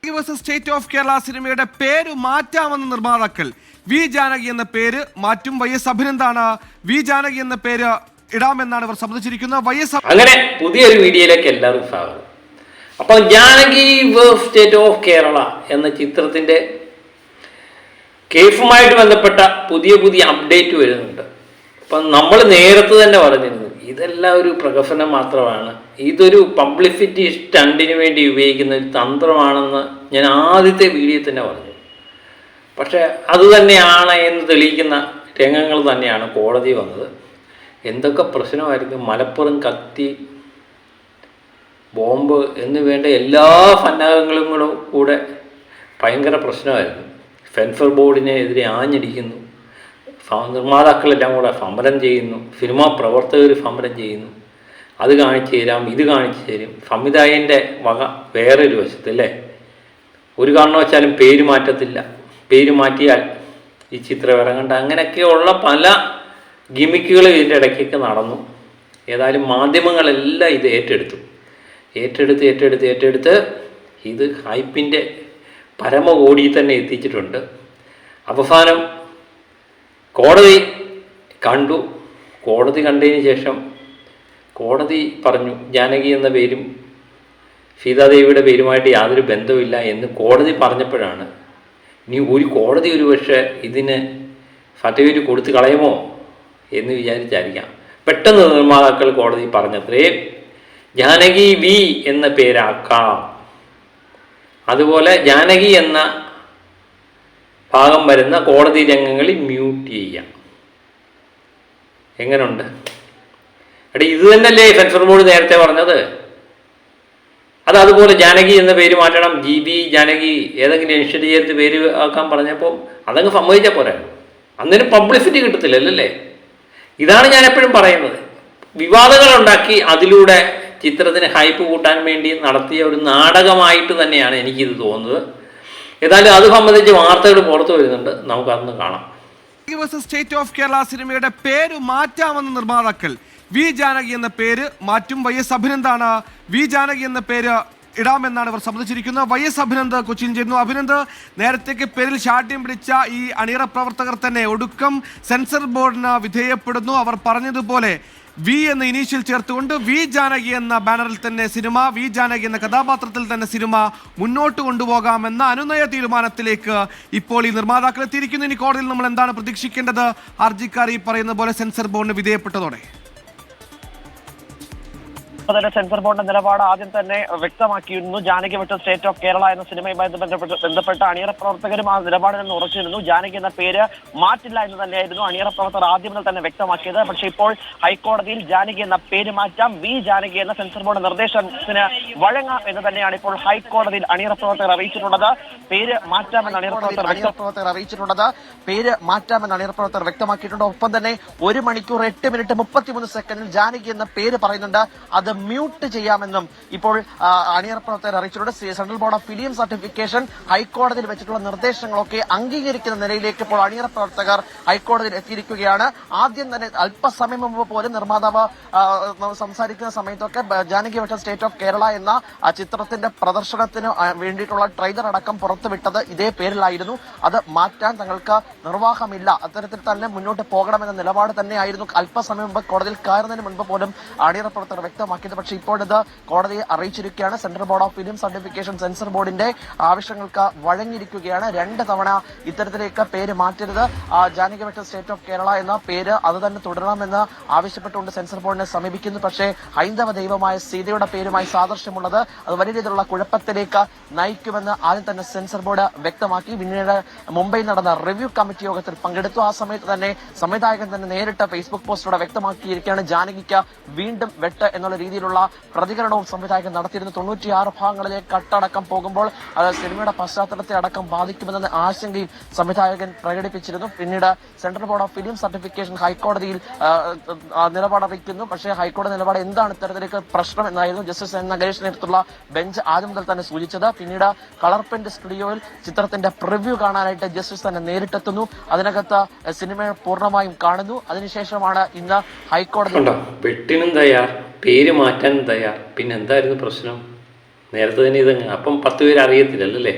State of Kerala സിനിമയുടെ പേര് മാറ്റാമെന്ന നിർമ്മാതാക്കൾ വി ജാനകി എന്ന പേര് മാറ്റും. വൈഎസ് അഭിനന്ദാണ് വി ജാനകി എന്ന പേര് ഇടാമെന്നാണ് ഇവർ സമ്മതിച്ചിരിക്കുന്നത്. അങ്ങനെ പുതിയൊരു വീഡിയോയിലേക്ക് എല്ലാവർക്കും സ്വാഗതം. അപ്പോൾ ജാനകി സ്റ്റേറ്റ് ഓഫ് കേരള എന്ന ചിത്രത്തിന്റെ കേസുമായിട്ട് ബന്ധപ്പെട്ട പുതിയ അപ്ഡേറ്റ് വരുന്നുണ്ട്. അപ്പം നമ്മൾ നേരത്തെ തന്നെ പറഞ്ഞിരുന്നു, ഇതെല്ലാം ഒരു പ്രകസനം മാത്രമാണ്, ഇതൊരു പബ്ലിസിറ്റി സ്റ്റണ്ടിന് വേണ്ടി ഉപയോഗിക്കുന്ന ഒരു തന്ത്രമാണെന്ന് ഞാൻ ആദ്യത്തെ വീഡിയോയിൽ തന്നെ പറഞ്ഞു. പക്ഷേ അതുതന്നെയാണ് എന്ന് തെളിയിക്കുന്ന രംഗങ്ങൾ തന്നെയാണ് കോടതി വന്നത്. എന്തൊക്കെ പ്രശ്നമായിരിക്കും, മലപ്പുറം കത്തി, ബോംബ് എന്ന് വേണ്ട എല്ലാ സന്നാഹങ്ങളും കൂടെ ഭയങ്കര പ്രശ്നമായിരുന്നു. സെൻസർ ബോർഡിനെതിരെ ആഞ്ഞടിക്കുന്നു, നിർമ്മാതാക്കളെല്ലാം കൂടെ സമരം ചെയ്യുന്നു, സിനിമാ പ്രവർത്തകർ സമരം ചെയ്യുന്നു. അത് കാണിച്ചു തരാം, ഇത് കാണിച്ചു തരും. സംവിധായകൻ്റെ വക വേറൊരു വശത്തല്ലേ, ഒരു കാരണവശാലും പേര് മാറ്റത്തില്ല, പേര് മാറ്റിയാൽ ഈ ചിത്രം ഇറങ്ങണ്ട, അങ്ങനെയൊക്കെയുള്ള പല ഗിമിക്കുകൾ ഇതിൻ്റെ ഇടയ്ക്കൊക്കെ നടന്നു. ഏതായാലും മാധ്യമങ്ങളെല്ലാം ഇത് ഏറ്റെടുത്ത് ഇത് ഹൈപ്പിൻ്റെ പരമകോടിയിൽ തന്നെ എത്തിച്ചിട്ടുണ്ട്. അവസാനം കോടതി കണ്ടു. കോടതി കണ്ടതിന് ശേഷം കോടതി പറഞ്ഞു ജാനകി എന്ന പേരും സീതാദേവിയുടെ പേരുമായിട്ട് യാതൊരു ബന്ധവുമില്ല എന്ന് കോടതി പറഞ്ഞപ്പോഴാണ് ഇനി കോടതി ഒരുപക്ഷെ ഇതിന് സർട്ടിഫിക്കറ്റ് കൊടുത്ത് കളയുമോ എന്ന് വിചാരിച്ചായിരിക്കാം പെട്ടെന്ന് നിർമ്മാതാക്കൾ കോടതി പറഞ്ഞത്രേ ജാനകി വി എന്ന പേരാക്കാം, അതുപോലെ ജാനകി എന്ന ഭാഗം വരുന്ന കോടതി രംഗങ്ങളിൽ മ്യൂട്ട് ചെയ്യാം. എങ്ങനെയുണ്ട്? ഇത് തന്നെയല്ലേ സെൻസർ ബോർഡ് നേരത്തെ പറഞ്ഞത്? അതുപോലെ ജാനകി എന്ന പേര് മാറ്റണം, GB ജാനകി ഏതെങ്കിലും ഇൻഷ്യൽ ചെയ്ത് പേര് ആക്കാൻ പറഞ്ഞപ്പോൾ അതങ്ങ് സമ്മതിച്ചാൽ പോരാ, അന്നേരം പബ്ലിസിറ്റി കിട്ടത്തില്ലല്ലേ. ഇതാണ് ഞാൻ എപ്പോഴും പറയുന്നത്, വിവാദങ്ങളുണ്ടാക്കി അതിലൂടെ ചിത്രത്തിന് ഹൈപ്പ് കൂട്ടാൻ വേണ്ടി നടത്തിയ ഒരു നാടകമായിട്ട് തന്നെയാണ് എനിക്കിത് തോന്നുന്നത്. ഏതായാലും അത് സംബന്ധിച്ച് വാർത്തകൾ പുറത്തു വരുന്നുണ്ട്, നമുക്കതൊന്ന് കാണാം. സ്റ്റേറ്റ് ഓഫ് കേരള സിനിമയുടെ പേര് മാറ്റാമെന്ന നിർമ്മാതാക്കൾ വി ജാനകി എന്ന പേര് മാറ്റും. വൈഎസ് അഭിനന്ദാണ് വി ജാനകി എന്ന പേര് ഇടാമെന്നാണ് ഇവർ സമ്മതിച്ചിരിക്കുന്നത്. വൈഎസ് അഭിനന്ദ് കൊച്ചിയിൽ ചേരുന്നു. അഭിനന്ദ്, നേരത്തേക്ക് പേരിൽ ശാഠ്യം പിടിച്ച ഈ അണിയറ പ്രവർത്തകർ തന്നെ ഒടുക്കം സെൻസർ ബോർഡിന് വിധേയപ്പെടുന്നു. അവർ പറഞ്ഞതുപോലെ വി എന്ന ഇനീഷ്യൽ ചേർത്തുകൊണ്ട് വി ജാനകി എന്ന ബാനറിൽ തന്നെ സിനിമ, വി ജാനകി എന്ന കഥാപാത്രത്തിൽ തന്നെ സിനിമ മുന്നോട്ട് കൊണ്ടുപോകാമെന്ന അനുനയ തീരുമാനത്തിലേക്ക് ഇപ്പോൾ ഈ നിർമ്മാതാക്കൾ എത്തിയിരിക്കുന്നു. ഇനി കോടതിയിൽ നമ്മൾ എന്താണ് പ്രതീക്ഷിക്കേണ്ടത്? ഹർജിക്കാർ ഈ പറയുന്ന പോലെ സെൻസർ ബോർഡിന് വിധേയപ്പെട്ടതോടെ സെൻസർ ബോർഡിന്റെ നിലപാട് ആദ്യം തന്നെ വ്യക്തമാക്കിയിരുന്നു. ജാനകി വിട്ട് സ്റ്റേറ്റ് ഓഫ് കേരള എന്ന സിനിമയുമായി ബന്ധപ്പെട്ട അണിയറ പ്രവർത്തകരും ആ നിലപാടിൽ നിന്ന് ഉറച്ചിരുന്നു. ജാനകി എന്ന പേര് മാറ്റില്ല എന്ന് തന്നെയായിരുന്നു അണിയറ പ്രവർത്തകർ ആദ്യം മുതൽ തന്നെ വ്യക്തമാക്കിയത്. പക്ഷേ ഇപ്പോൾ ഹൈക്കോടതിയിൽ ജാനകി എന്ന പേര് മാറ്റാം, വി ജാനകി എന്ന സെൻസർ ബോർഡ് നിർദ്ദേശത്തിന് വഴങ്ങാം എന്ന് തന്നെയാണ് ഇപ്പോൾ ഹൈക്കോടതിയിൽ അണിയറ പ്രവർത്തകർ അറിയിച്ചിട്ടുള്ളത്. പേര് മാറ്റാമെന്ന് അണിയറ പ്രവർത്തകർ വ്യക്തമാക്കിയിട്ടുണ്ട്. ഒപ്പം തന്നെ 1 മണിക്കൂർ 8 മിനിറ്റ് 33 സെക്കൻഡിൽ ജാനകി എന്ന പേര് പറയുന്നുണ്ട്. അത് മ്യൂട്ട് ചെയ്യാമെന്നും ഇപ്പോൾ അണിയറ പ്രവർത്തകർ അറിയിച്ചിട്ടുണ്ട്. Central board of film certification ഹൈക്കോടതിയിൽ വെച്ചിട്ടുള്ള നിർദ്ദേശങ്ങളൊക്കെ അംഗീകരിക്കുന്ന നിലയിലേക്ക് ഇപ്പോൾ അണിയറ പ്രവർത്തകർ ഹൈക്കോടതിയിൽ എത്തിയിരിക്കുകയാണ്. ആദ്യം തന്നെ അല്പസമയം മുമ്പ് പോലും നിർമ്മാതാവ് സംസാരിക്കുന്ന സമയത്തൊക്കെ ജാനകി വെട്ട സ്റ്റേറ്റ് ഓഫ് കേരള എന്ന ചിത്രത്തിന്റെ പ്രദർശനത്തിന് വേണ്ടിയിട്ടുള്ള ട്രെയിലർ അടക്കം പുറത്തുവിട്ടത് ഇതേ പേരിലായിരുന്നു. അത് മാറ്റാൻ തങ്ങൾക്ക് നിർവാഹമില്ല, അത്തരത്തിൽ തന്നെ മുന്നോട്ട് പോകണമെന്ന നിലപാട് തന്നെയായിരുന്നു അല്പസമയം മുമ്പ് കോടതിയിൽ കയറുന്നതിന് മുൻപ് പോലും അണിയറ പ്രവർത്തകർ വ്യക്തമാക്കിയത്. പക്ഷേ ഇപ്പോൾ ഇത് കോടതിയെ അറിയിച്ചിരിക്കുകയാണ്. Central board of film certification censor ബോർഡിന്റെ ആവശ്യങ്ങൾക്ക് വഴങ്ങിയിരിക്കുകയാണ്. 2 തവണ ഇത്തരത്തിലേക്ക് പേര് മാറ്റരുത്, ജാനകി വെട്ട സ്റ്റേറ്റ് ഓഫ് കേരള എന്ന പേര് അത് തന്നെ തുടരണമെന്ന് ആവശ്യപ്പെട്ടുകൊണ്ട് സെൻസർ ബോർഡിനെ സമീപിക്കുന്നു. പക്ഷേ ഹൈന്ദവ ദൈവമായ സീതയുടെ പേരുമായി സാദൃശ്യമുള്ളത് അത് വലിയ രീതിയിലുള്ള കുഴപ്പത്തിലേക്ക് നയിക്കുമെന്ന് ആദ്യം തന്നെ സെൻസർ ബോർഡ് വ്യക്തമാക്കി. പിന്നീട് മുംബൈയിൽ നടന്ന റിവ്യൂ കമ്മിറ്റി യോഗത്തിൽ പങ്കെടുത്തു. ആ സമയത്ത് തന്നെ സംവിധായകൻ തന്നെ നേരിട്ട് ഫേസ്ബുക്ക് പോസ്റ്റിലൂടെ വ്യക്തമാക്കിയിരിക്കുകയാണ് ജാനകിക്ക് വീണ്ടും വെട്ട് എന്നുള്ള രീതിയിലുള്ള പ്രതികരണവും സംവിധായകൻ നടത്തിയിരുന്നു. 96 ഭാഗങ്ങളിലെ കട്ടടക്കം പോകുമ്പോൾ അത് സിനിമയുടെ പശ്ചാത്തലത്തെ അടക്കം ബാധിക്കുമെന്ന ആശങ്കയും സംവിധായകൻ പ്രകടിപ്പിച്ചിരുന്നു. പിന്നീട് central board of film certification ഹൈക്കോടതിയിൽ നിലപാടറിയിക്കുന്നു. പക്ഷേ ഹൈക്കോടതി നിലപാട് എന്താണ് ഇത്തരത്തിലേക്ക് പ്രശ്നം എന്നായിരുന്നു ജസ്റ്റിസ് എൻ നഗരേഷ് നേതൃത്വത്തിലുള്ള ബെഞ്ച് ആദ്യം മുതൽ തന്നെ സൂചിച്ചത്. പിന്നീട് കളർ പ്രിന്റ് സ്റ്റുഡിയോയിൽ ചിത്രത്തിന്റെ പ്രിവ്യൂ കാണാനായിട്ട് ജസ്റ്റിസ് തന്നെ നേരിട്ടെത്തുന്നു. അതിനകത്ത് സിനിമ പൂർണ്ണമായും കാണുന്നു. അതിനുശേഷമാണ് ഇന്ന് ഹൈക്കോടതി വെട്ടിനും തയ്യാർ, പേര് മാറ്റാനും തയ്യാർ, പിന്നെ എന്തായിരുന്നു പ്രശ്നം? നേരത്തെ തന്നെ ഇത് അപ്പം 10 പേര് അറിയത്തില്ലല്ലേ.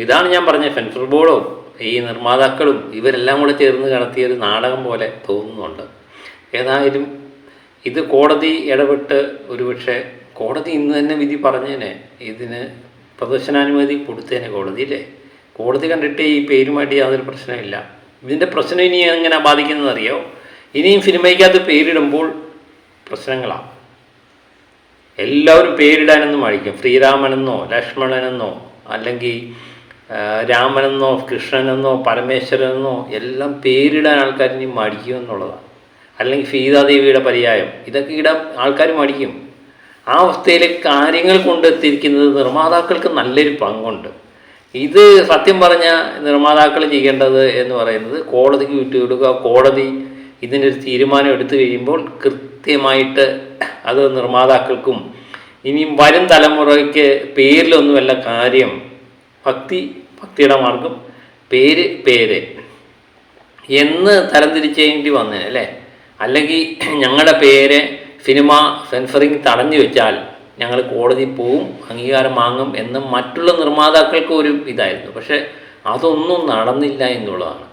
ഇതാണ് ഞാൻ പറഞ്ഞ സെൻസർ ബോർഡും ഈ നിർമ്മാതാക്കളും ഇവരെല്ലാം കൂടെ ചേർന്ന് നടത്തിയൊരു നാടകം പോലെ തോന്നുന്നുണ്ട്. ഏതായാലും ഇത് കോടതി ഇടപെട്ട് ഒരുപക്ഷെ കോടതി ഇന്ന് തന്നെ വിധി പറഞ്ഞേനെ, ഇതിന് പ്രദർശനാനുമതി കൊടുത്തേനെ കോടതി അല്ലേ. കോടതി കണ്ടിട്ട് ഈ പേരുമായിട്ട് യാതൊരു പ്രശ്നമില്ല. ഇതിൻ്റെ പ്രശ്നം ഇനി എങ്ങനെ ബാധിക്കുന്നതെന്നറിയോ? ഇനിയും സിനിമയ്ക്കകത്ത് പേരിടുമ്പോൾ പ്രശ്നങ്ങളാണ്. എല്ലാവരും പേരിടാനൊന്നും മടിക്കും. ശ്രീരാമനെന്നോ ലക്ഷ്മണനെന്നോ അല്ലെങ്കിൽ രാമനെന്നോ കൃഷ്ണനെന്നോ പരമേശ്വരനെന്നോ എല്ലാം പേരിടാൻ ആൾക്കാർ ഇനി മടിക്കുമെന്നുള്ളതാണ്. അല്ലെങ്കിൽ സീതാദേവിയുടെ പര്യായം ഇതൊക്കെ ഇടാൻ ആൾക്കാർ മടിക്കും. ആ അവസ്ഥയിൽ കാര്യങ്ങൾ കൊണ്ടെത്തിയിരിക്കുന്നത് നിർമ്മാതാക്കൾക്ക് നല്ലൊരു പങ്കുണ്ട്. ഇത് സത്യം പറഞ്ഞാൽ നിർമ്മാതാക്കൾ ചെയ്യേണ്ടത് എന്ന് പറയുന്നത് കോടതിക്ക് വിട്ടുകൊടുക്കുക. കോടതി ഇതിനൊരു തീരുമാനം എടുത്തു കഴിയുമ്പോൾ കൃത്യമായിട്ട് അത് നിർമ്മാതാക്കൾക്കും ഇനിയും വരും തലമുറയ്ക്ക് പേരിലൊന്നുമല്ല കാര്യം, ഭക്തിയുടെ മാർഗം, പേര് എന്ന് തരംതിരിച്ചേണ്ടി വന്നേ അല്ലേ. അല്ലെങ്കിൽ ഞങ്ങളുടെ പേര് സിനിമ സെൻസറിങ് തടഞ്ഞു വെച്ചാൽ ഞങ്ങൾ കോടതിയിൽ പോവും, അംഗീകാരം വാങ്ങും എന്ന് മറ്റുള്ള നിർമ്മാതാക്കൾക്ക് ഒരു ഇതായിരുന്നു. പക്ഷേ അതൊന്നും നടന്നില്ല എന്നുള്ളതാണ്.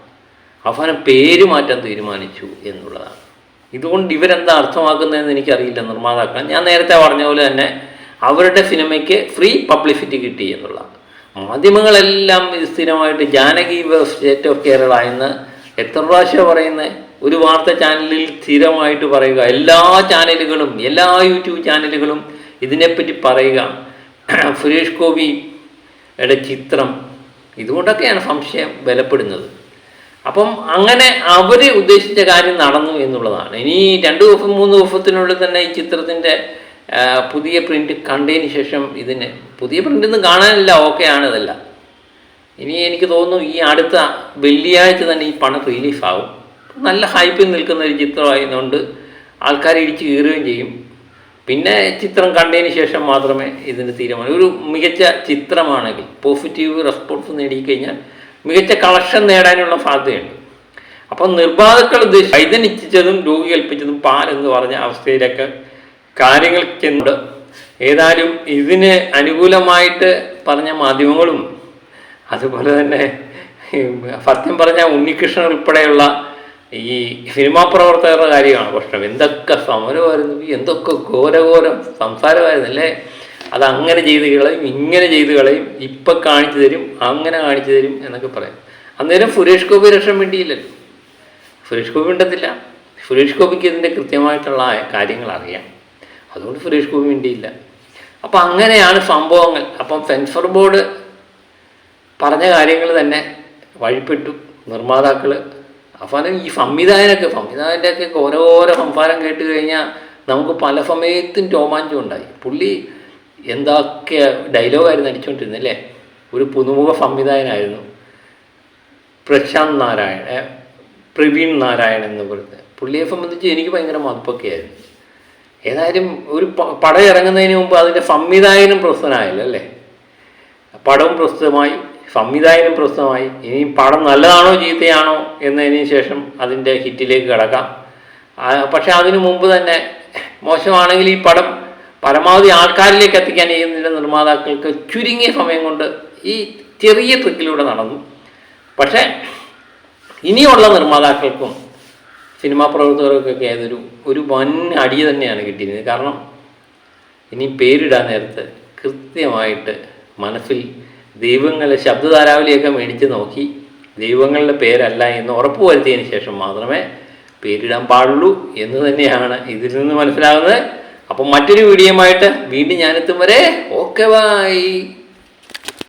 അവസാനം പേര് മാറ്റാൻ തീരുമാനിച്ചു എന്നുള്ളതാണ്. ഇതുകൊണ്ട് ഇവരെന്താ അർത്ഥമാക്കുന്നതെന്ന് എനിക്കറിയില്ല നിർമ്മാതാക്കൾ. ഞാൻ നേരത്തെ പറഞ്ഞ പോലെ തന്നെ അവരുടെ സിനിമയ്ക്ക് ഫ്രീ പബ്ലിസിറ്റി കിട്ടി എന്നുള്ളതാണ്. മാധ്യമങ്ങളെല്ലാം സ്ഥിരമായിട്ട് ജാനകി സ്റ്റേറ്റ് ഓഫ് കേരള എന്ന് എത്ര പ്രാവശ്യം പറയുന്നത്, ഒരു വാർത്താ ചാനലിൽ സ്ഥിരമായിട്ട് പറയുക, എല്ലാ ചാനലുകളും എല്ലാ യൂട്യൂബ് ചാനലുകളും ഇതിനെപ്പറ്റി പറയുക. സുരേഷ് ഗോപിയുടെ ചിത്രം, ഇതുകൊണ്ടൊക്കെയാണ് സംശയം ബലപ്പെടുന്നത്. അപ്പം അങ്ങനെ അവർ ഉദ്ദേശിച്ച കാര്യം നടന്നു എന്നുള്ളതാണ്. ഇനി 2 ദിവസം 3 ദിവസത്തിനുള്ളിൽ തന്നെ ഈ ചിത്രത്തിൻ്റെ പുതിയ പ്രിൻ്റ് കണ്ടതിന് ശേഷം ഇതിന് പുതിയ പ്രിൻ്റൊന്നും കാണാനില്ല, ഓക്കെയാണ് ഇതല്ല. ഇനി എനിക്ക് തോന്നുന്നു ഈ അടുത്ത വെള്ളിയാഴ്ച തന്നെ ഈ പണം റിലീഫാകും. നല്ല ഹൈപ്പിൽ നിൽക്കുന്ന ഒരു ചിത്രമായതുകൊണ്ട് ആൾക്കാർ ഇടിച്ച് കീറുകയും ചെയ്യും. പിന്നെ ചിത്രം കണ്ടതിന് ശേഷം മാത്രമേ ഇതിന് തീരുമാനം. ഒരു മികച്ച ചിത്രമാണെങ്കിൽ പോസിറ്റീവ് റെസ്പോൺസ് നേടിക്കഴിഞ്ഞാൽ മികച്ച കളക്ഷൻ നേടാനുള്ള സാധ്യതയുണ്ട്. അപ്പം നിർമ്മാതാക്കൾ വൈദ്യനിച്ചതും രോഗി കൽപ്പിച്ചതും പാലെന്ന് പറഞ്ഞ അവസ്ഥയിലൊക്കെ കാര്യങ്ങൾ ചെന്നുണ്ട്. ഏതായാലും ഇതിന് അനുകൂലമായിട്ട് പറഞ്ഞ മാധ്യമങ്ങളും അതുപോലെ തന്നെ സത്യം പറഞ്ഞാൽ ഉണ്ണികൃഷ്ണൻ ഉൾപ്പെടെയുള്ള ഈ സിനിമാ പ്രവർത്തകരുടെ കാര്യമാണ് പ്രശ്നം. എന്തൊക്കെ സമരമായിരുന്നു, എന്തൊക്കെ ഘോരഘോരം സംസാരമായിരുന്നല്ലേ. അതങ്ങനെ ചെയ്ത് കളയും, ഇങ്ങനെ ചെയ്ത് കളയും, ഇപ്പം കാണിച്ചു തരും, അങ്ങനെ കാണിച്ചു തരും എന്നൊക്കെ പറയും. അന്നേരം സുരേഷ് ഗോപി രക്ഷ വേണ്ടിയില്ലല്ലോ. സുരേഷ് ഗോപി ഉണ്ടത്തില്ല. സുരേഷ് ഗോപിക്ക് ഇതിൻ്റെ കൃത്യമായിട്ടുള്ള കാര്യങ്ങൾ അറിയാം. അതുകൊണ്ട് സുരേഷ് ഗോപി വേണ്ടിയില്ല. അപ്പം അങ്ങനെയാണ് സംഭവങ്ങൾ. അപ്പം സെൻസർ ബോർഡ് പറഞ്ഞ കാര്യങ്ങൾ തന്നെ വഴിപ്പെട്ടു നിർമ്മാതാക്കൾ. അവസാനം ഈ സംവിധായകൻ്റെയൊക്കെ ഓരോരോ സംസാരം കേട്ട് കഴിഞ്ഞാൽ നമുക്ക് പല സമയത്തും രോമാഞ്ചം ഉണ്ടായി. പുള്ളി എന്തൊക്കെ ഡയലോഗായിരുന്നു അടിച്ചുകൊണ്ടിരുന്നത് അല്ലേ. ഒരു പുതുമുഖ സംവിധായകനായിരുന്നു പ്രവീൺ നാരായൺ എന്ന് പറയുന്നത്. പുള്ളിയെ സംബന്ധിച്ച് എനിക്ക് ഭയങ്കര മതിപ്പൊക്കെ ആയിരുന്നു. ഏതായാലും ഒരു പടം ഇറങ്ങുന്നതിന് മുമ്പ് അതിൻ്റെ സംവിധായകനും പ്രസ്തുതനായല്ലോ അല്ലേ. പടവും പ്രസ്തുതമായി, സംവിധായകനും പ്രസ്തുതമായി. ഇനി പടം നല്ലതാണോ ചീത്തയാണോ എന്നതിന് ശേഷം അതിൻ്റെ ഹിറ്റിലേക്ക് കിടക്കാം. പക്ഷെ അതിനു മുമ്പ് തന്നെ മോശമാണെങ്കിൽ ഈ പടം പരമാവധി ആൾക്കാരിലേക്ക് എത്തിക്കാൻ ചെയ്യുന്ന നിർമ്മാതാക്കൾക്ക് ചുരുങ്ങിയ സമയം കൊണ്ട് ഈ ചെറിയ ട്രിക്കിലൂടെ നടന്നു. പക്ഷേ ഇനിയുള്ള നിർമ്മാതാക്കൾക്കും സിനിമാ പ്രവർത്തകർക്കൊക്കെ ഒരു വൻ അടി തന്നെയാണ് കിട്ടിയിരുന്നത്. കാരണം ഇനി പേരിടാൻ നേരത്ത് കൃത്യമായിട്ട് മനസ്സിൽ ദൈവങ്ങളുടെ ശബ്ദധാരാവലിയൊക്കെ മേടിച്ച് നോക്കി ദൈവങ്ങളുടെ പേരല്ല എന്ന് ഉറപ്പ് വരുത്തിയതിന് ശേഷം മാത്രമേ പേരിടാൻ പാടുള്ളൂ എന്ന് തന്നെയാണ് ഇതിൽ നിന്ന് മനസ്സിലാകുന്നത്. അപ്പം മറ്റൊരു വീഡിയോയുമായിട്ട് വീണ്ടും ഞാനെത്തും വരെ ഓക്കെ ബൈ.